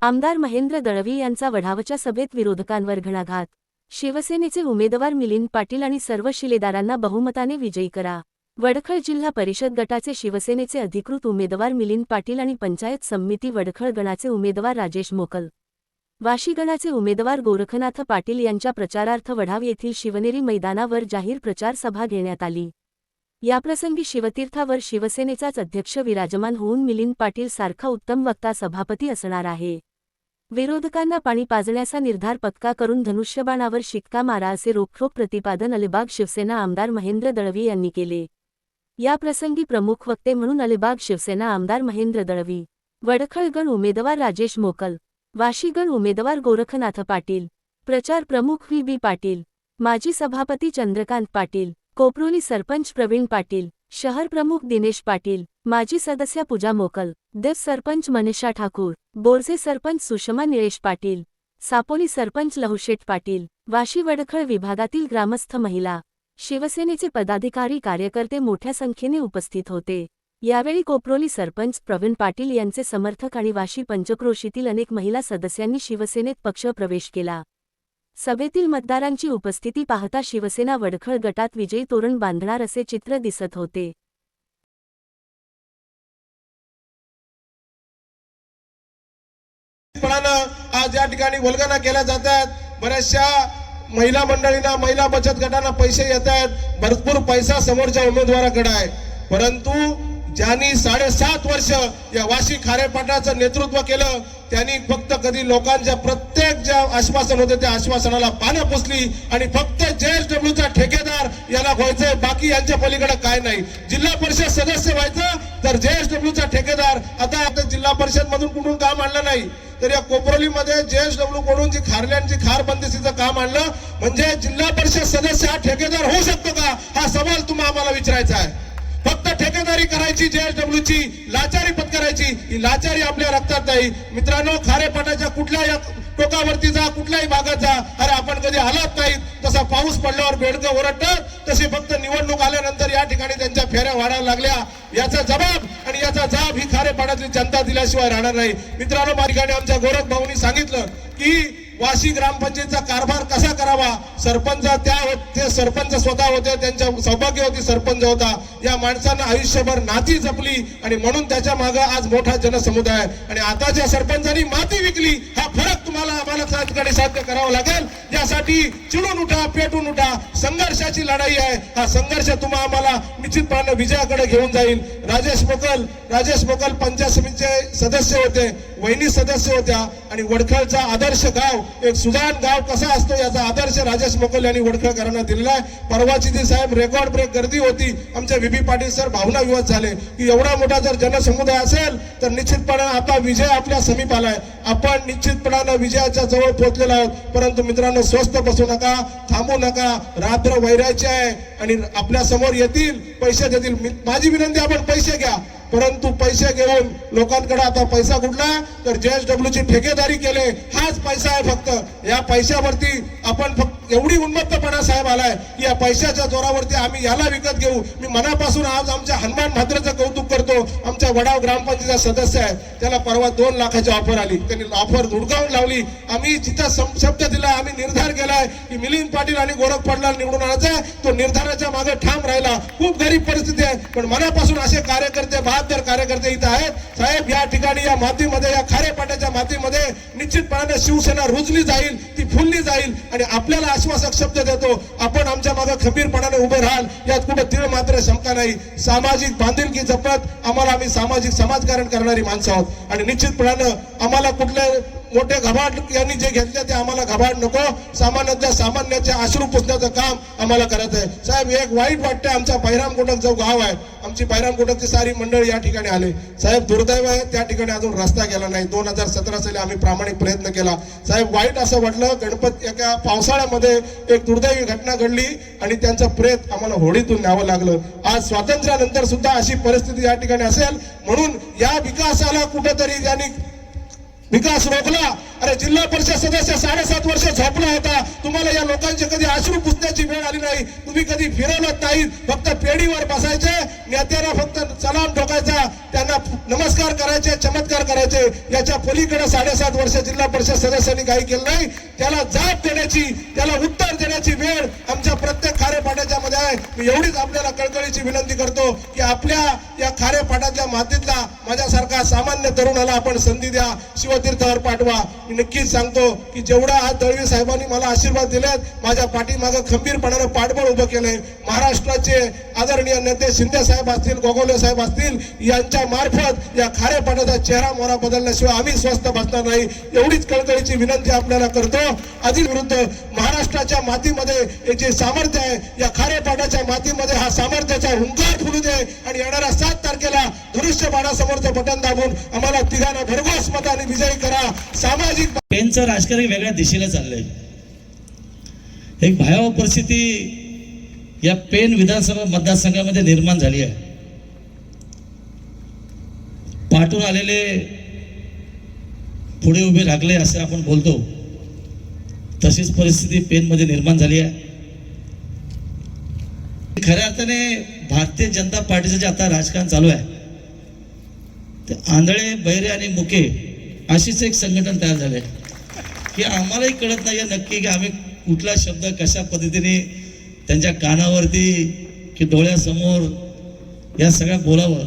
आमदार महेंद्र दळवी यांचा वढावच्या सभेत विरोधकांवर घणाघात। शिवसेनेचे उमेदवार मिलिंद पाटील आणि सर्व शिलेदारांना बहुमताने विजयी करा। वडखळ जिल्हा परिषद गटाचे शिवसेनेचे अधिकृत उमेदवार मिलिंद पाटील आणि पंचायत समिती वडखळ गणाचे उमेदवार राजेश मोकल, वाशी गणाचे उमेदवार गोरखनाथ पाटील यांच्या प्रचारार्थ वढाव येथील शिवनेरी मैदानावर जाहीर प्रचार सभा घेण्यात आली। याप्रसंगी शिवतीर्थावर शिवसेनेचाच अध्यक्ष विराजमान होऊन मिलिंद पाटील सारखा उत्तम वक्ता सभापती असणार आहे। विरोधकांना पाणी पाजण्याचा निर्धार पक्का करून धनुष्यबाणावर शिक्का मारा असे रोखठोक प्रतिपादन अलिबाग शिवसेना आमदार महेंद्र दळवी यांनी केले। या प्रसंगी प्रमुख वक्ते म्हणून अलिबाग शिवसेना आमदार महेंद्र दळवी, वडखळ गण उमेदवार राजेश मोकल, वाशी गण उमेदवार गोरखनाथ पाटील, प्रचार प्रमुख व्ही पाटील, माजी सभापती चंद्रकांत पाटील, कोपरोली सरपंच प्रवीण पाटील, शहर प्रमुख दिनेश पाटील, माजी सदस्य पूजा मोकल, देव सरपंच मनीषा ठाकूर, बोरसे सरपंच सुषमा निळेश पाटील, सापोली सरपंच लहुशेठ पाटील, वाशी वडखळ विभागातील ग्रामस्थ महिला, शिवसेनेचे पदाधिकारी कार्यकर्ते मोठ्या संख्येने उपस्थित होते। यावेळी कोपरोली सरपंच प्रवीण पाटील यांचे समर्थक आणि वाशी पंचक्रोशीतील अनेक महिला सदस्यांनी शिवसेनेत पक्ष प्रवेश केला। सभेतील मतदारांची उपस्थिती पाहता शिवसेना वडखळ गटात विजयी तोरण बांधणार असे चित्र दिसत होते। आज या ठिकाणी वल्गना केल्या जातात। बऱ्याचशा महिला मंडळींना, महिला बचत गटांना पैसे येत आहेत, भरपूर पैसा समोरच्या उमेदवाराकडे आहे। परंतु ज्यांनी 7.5 वर्ष या वाशी खारेपाटाचं नेतृत्व केलं त्यांनी फक्त कधी लोकांच्या प्रत्येक ज्या आश्वासन होते त्या आश्वासनाला पानं पुसली आणि फक्त JSWचा ठेकेदार याला व्हायचंय, बाकी यांच्या पलीकडे काय नाही। जिल्हा परिषद सदस्य व्हायचं तर JSWचा ठेकेदार। आता जिल्हा परिषद मधून कुठून काम आणलं नाही तर या कोपरोलीमध्ये JSW कडून जी खारल्यांची खार बंदिशीचं काम आणलं, म्हणजे जिल्हा परिषद सदस्य हा ठेकेदार होऊ शकतो का, हा सवाल तुम्हाला आम्हाला विचारायचा आहे। फक्त ठेकेदारी करायची, JSWची लाचारी पत्करायची, ही लाचारी आपल्या रक्तात नाही। मित्रांनो, खारेपाटाच्या कुठल्याही टोकावरती जा, कुठल्याही भागात जा, अरे आपण कधी हालत नाहीत। तसा पाऊस पडल्यावर बेडकं ओरडतात, तसे फक्त निवडणूक आल्यानंतर या ठिकाणी त्यांच्या फेऱ्या वाढायला लागल्या। याचा जबाब आणि याचा जाब ही खारेपाटातली जनता दिल्याशिवाय राहणार नाही। मित्रांनो, या ठिकाणी आमच्या गोरख भाऊंनी सांगितलं की वाशी ग्रामपंचायतचा कारभार कसा करावा। सरपंच ते सरपंच स्वतः होते, त्यांच्या सौभाग्य होती सरपंच होता। या माणसानं आयुष्यभर नाती जपली आणि म्हणून त्याच्या मागे आज मोठा जनसमुदाय। आणि आताच्या सरपंचांनी माती विकली, हा फरक तुम्हाला आम्हाला साध्य करावा लागेल। यासाठी चिडून उठा, पेटून उठा, संघर्षाची लढाई आहे। हा संघर्ष तुम्हाला आम्हाला निश्चितपणे विजयाकडे घेऊन जाईल। राजेश मोकल पंचायत समितीचे सदस्य होते, वहिनी सदस्य होत्या आणि वडखळचा आदर्श गाव, एक सुजाण गाव कसा असतो याचा आदर्श राजेश मोकल यांनी वडखळकरांना दिलेला आहे। परवाची ती साहेब रेकॉर्ड ब्रेक गर्दी होती। आमच्या व्ही पाटील सर भावना विवाद झाले की एवढा मोठा जर जनसमुदाय असेल तर निश्चितपणे आता विजय आपल्या समीप आलाय। आपण निश्चितपणे विजयाच्या जवळ पोहोचलेलो आहोत। परंतु मित्रांनो, स्वस्थ बसू नका, थांबू नका, रात्र वैरायची आहे आणि आपल्या समोर येतील, पैसे देतील। माझी विनंती, आपण पैसे घ्या, परंतु पैसे घेऊन लोकांकडे आता पैसा कुठला तर JSWची ठेकेदारी केले, हाच पैसा आहे फक्त। या पैशावरती आपण फक्त एवढी उन्मत्तपणा साहेब आलाय की या पैशाच्या जोरावरती आम्ही याला विकत घेऊ। मी मनापासून आज आमच्या हनुमान म्हात्रेचं कौतुक करतो। आमच्या वडाव ग्रामपंचायतीचा सदस्य आहे, त्याला परवा 2 लाखाची ऑफर आली, त्यांनी ऑफर धुडकावून लावली। आम्ही जिथं शब्द दिला, आम्ही निर्धार केलाय की मिलिंद पाटील आणि गोरख पाटलाला निवडून आणायचा, तो निर्धाराच्या मागे ठाम राहिला। खूप गरीब परिस्थिती आहे, पण मनापासून असे कार्यकर्ते, 72 कार्यकर्ते इथं आहेत साहेब। या ठिकाणी या मातीमध्ये, या खारेपाटाच्या मातीमध्ये निश्चितपणे शिवसेना रुजली जाईल, ती फुलली जाईल आणि आपल्याला आश्वासक शब्द देतो, आपण आमच्या मागे खंबीरपणाने उभे राहाल, यात कुठे तीळ मात्र शंका नाही। सामाजिक बांधिलकी जपत आम्ही सामाजिक समाजकारण करणारी माणसं आहोत आणि निश्चितपणे आम्हाला कुठले मोठे घबाड यांनी जे घेतले ते आम्हाला घबाड नको। सामान्याचे अश्रू पुसण्याचं काम आम्हाला करायचं आहे। साहेब, एक वाईट वाटतं, आमचा बैराम कोटक जो गाव आहे, आमची बैराम कोटकची सारी मंडळी या ठिकाणी आले साहेब। दुर्दैव आहे, त्या ठिकाणी अजून रस्ता गेला नाही। 2017 साली आम्ही प्रामाणिक प्रयत्न केला साहेब। वाईट असं वाटलं, गणपती एका पावसाळ्यामध्ये एक दुर्दैवी घटना घडली आणि त्यांचं प्रेत आम्हाला होडीतून न्यावं लागलं। आज स्वातंत्र्यानंतर सुद्धा अशी परिस्थिती या ठिकाणी असेल, म्हणून या विकासाला कुठेतरी यांनी विकास रोखला. अरे जिल्हा परिषद सदस्य 7.5 वर्ष झोपला होता. तुम्हाला या लोकांचे कधी अश्रू पुसण्याची वेळ आली नाही. तुम्ही कधी फिरवलत नाही. फक्त पेढीवर बसायचे, नेत्यांना फक्त सलाम ठोकायचा, त्यांना नमस्कार करायचे, चमत्कार करायचे. याच्या पलीकडे 7.5 वर्ष जिल्हा परिषद सदस्यांनी काही केलं नाही. त्याला जाब देण्याची, त्याला उत्तर देण्याची वेळ आमच्या प्रत्येक खारेपाट्याच्या मध्ये आहे. मी एवढीच आपल्याला कळकळीची विनंती करतो की आपल्या या खारेपाट्याच्या मातीतला माझ्यासारखा सामान्य तरुणाला आपण संधी द्या, शिवतीर्थावर पाठवा. मी नक्कीच सांगतो की जेवढा आज दळवी साहेबांनी मला आशीर्वाद दिलेत, माझ्या पाठीमागं खंबीरपणानं पाठबळ उभं केलंय. महाराष्ट्राचे आदरणीय नेते शिंदे साहेब असतील, गोगोले साहेब असतील, यांच्या मार्फत या खारेपाट्याचा चेहरा मोहरा बदलल्याशिवाय आम्ही स्वस्थ बसणार नाही. एवढीच कळकळीची विनंती आपल्याला करतो. आधी विरुद्ध महाराष्ट्राच्या मातीमध्ये हे जे सामर्थ्य आहे, या खारेपाट्याच्या मातीमध्ये हा सामर्थ्याचा हुंकार फुलू दे आणि येणाऱ्या 7 तारखेला धनुष्यबाणासमोरचं बटन दाबून आम्हाला तिघांना भरघोस मताने विजयी करा. सामाजिक पेनचं राजकारण वेगळ्या दिशेला चाललंय. एक भयावह परिस्थिती या पेन विधानसभा मतदारसंघामध्ये निर्माण झाली आहे. पाठून आलेले पुढे उभे राखले असं आपण बोलतो, तशीच परिस्थिती पेनमध्ये निर्माण झाली आहे. खऱ्या अर्थाने भारतीय जनता पार्टीचं जे आता राजकारण चालू आहे, ते आंधळे, बहिरे आणि मुके अशीच एक संघटन तयार झाले की आम्हालाही कळत नाही नक्की की आम्ही कुठला शब्द कशा पद्धतीने त्यांच्या कानावरती की डोळ्यासमोर या सगळ्या बोलावं.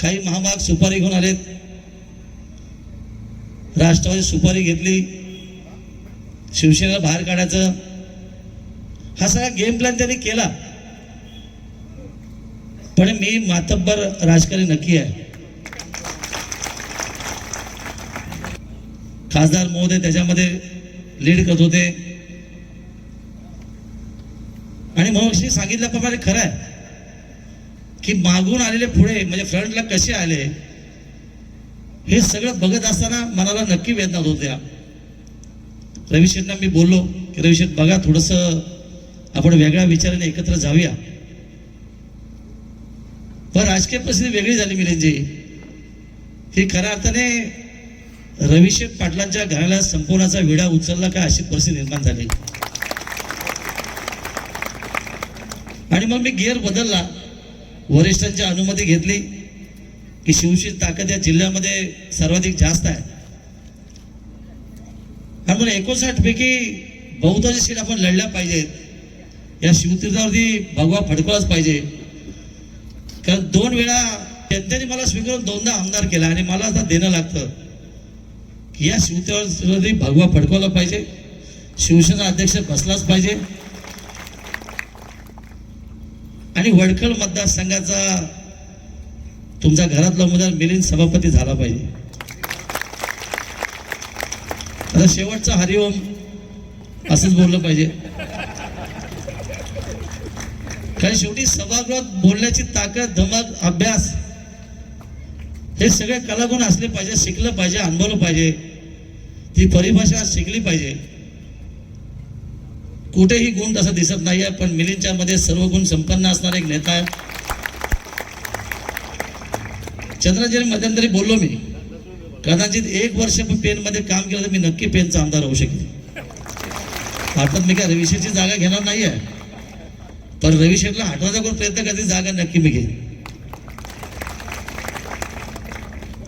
काही महामाग सुपारी घेऊन आलेत, राष्ट्रवादी सुपारी घेतली, शिवसेनेला बाहेर काढायचं, हा सगळा गेम प्लॅन त्यांनी केला. पण मी मातब्बर राजकारणी नक्की आहे. खासदार महोदय त्याच्यामध्ये लीड करत होते आणि म्हणून सांगितल्याप्रमाणे खरं आहे की मागून आलेले पुढे म्हणजे फ्रंटला कसे आले हे सगळं बघत असताना मनाला नक्की वेदना होत्या. रविशेठना मी बोललो की रविशेठ बघा, थोडंसं आपण वेगळ्या विचाराने एकत्र जाऊया. पण राजकीय परिस्थिती वेगळी झाली मिलिंदजी. ही खऱ्या अर्थाने रविशेठ पाटलांच्या घराला संपवण्याचा विडा उचलला काय अशी परिस्थिती निर्माण झाली. आणि मग मी गिअर बदलला, वरिष्ठांची अनुमती घेतली की शिवसेनेची ताकद या जिल्ह्यामध्ये सर्वाधिक जास्त आहे आणि मला 59 पैकी बहुतांश सीट आपण लढल्या पाहिजेत. या शिवतीर्थावरती भगवा फडकवलाच पाहिजे. कारण 2 वेळा त्यांनी मला स्वीकारून 2दा आमदार केला आणि मला आता देणं लागतं की या शिवतीर्थावरती भगवा फडकवला पाहिजे, शिवसेना अध्यक्ष बसलाच पाहिजे आणि वडखल मतदारसंघाचा तुमच्या घरातला उमेदवार मिलिंद सभापती झाला पाहिजे. आता शेवटचा हरिओम असंच बोललं पाहिजे. कारण शेवटी सभागृहात बोलण्याची ताकद, धमक, अभ्यास हे सगळे कलागुण असले पाहिजे. शिकलं पाहिजे, अनुभवलं पाहिजे, ती परिभाषा शिकली पाहिजे. कुठेही गुण तसा दिसत नाहीये, पण मिलिंदच्या मध्ये सर्व गुण संपन्न असणारा एक नेता आहे. चंद्राजी मध्यंतरी बोललो मी, कदाचित 1 वर्ष पेनमध्ये काम केलं तर मी नक्की पेनचा आमदार होऊ शकेल. अर्थात मी काय रविशेठची जागा घेणार नाही आहे, पण रविशेठला हटवायचा कोण प्रयत्न करते जागा नक्की मी घेईन.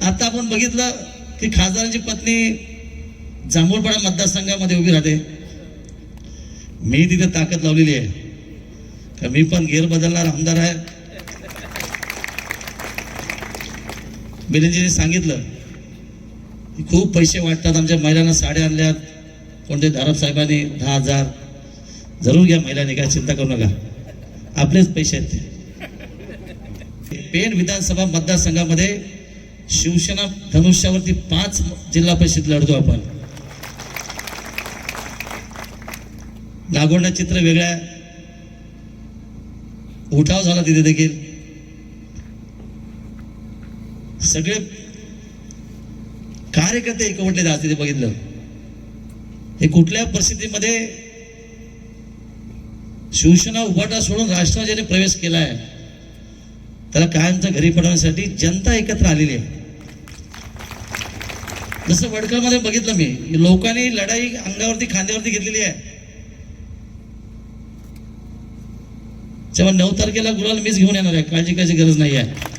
आता आपण बघितलं की खासदारांची पत्नी जांभूळपाडा मतदारसंघामध्ये उभी राहते. मी तिथे ताकद लावलेली आहे का मी पण गेअर बदलणार आमदार आहे. मिलिंदजींनी सांगितलं की खूप पैसे वाटतात, आमच्या महिलांना साड्या आणल्यात, कोणते धारप साहेबांनी 10,000. जरूर घ्या महिलांनी, काय चिंता करू नका, आपलेच पैसे आहेत ते. पेन विधानसभा मतदारसंघामध्ये शिवसेना धनुष्यावरती 5 जिल्हा परिषद लढतो आपण. नागोंडा चित्र वेगळ्या, उठाव झाला तिथे देखील. सगळे कार्यकर्ते एकवटले जात तिथे बघितलं. हे कुठल्या परिस्थितीमध्ये शिवसेना उभाटा सोडून राष्ट्रवादीने प्रवेश केला आहे, त्याला कायमचा घरी पडवण्यासाठी जनता एकत्र आलेली आहे. जसं वडखळमध्ये बघितलं मी, लोकांनी लढाई अंगावरती खांद्यावरती घेतलेली आहे. तेव्हा 9 तारखेला गुलाल मीच घेऊन येणार आहे, काळजी करायची गरज नाही आहे.